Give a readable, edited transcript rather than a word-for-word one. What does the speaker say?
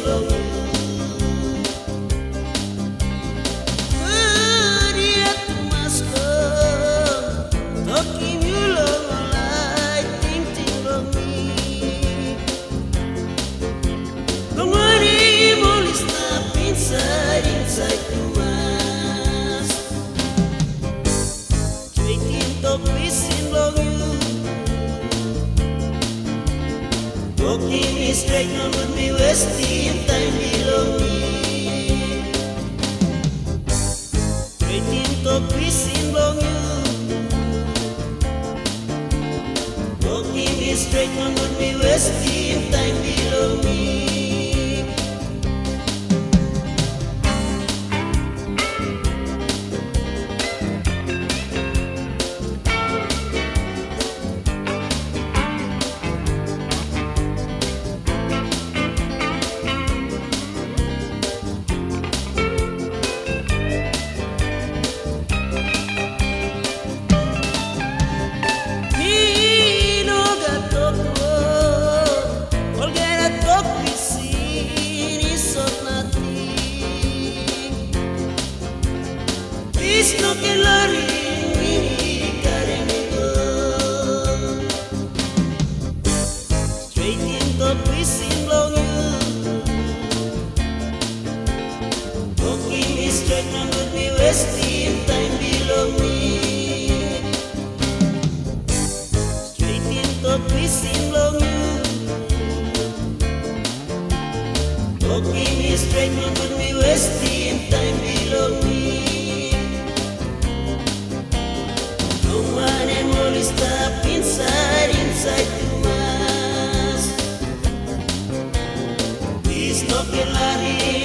long you. Heriat masuk, talking you long like ting long me. Long money molly stop inside to us. Drinking talk missing long you. Walking is straight, no would be wasting time below me. Waiting to kissing long you. Walking is straight, no would be wasting time below me. Visto que lari ini karemigo straight into kissing long you. Walking is straight, no would be wasting time below me. Straight into kissing long you. Walking is straight, no would be wasting time below me. Stop inside to us. Please don't get lari.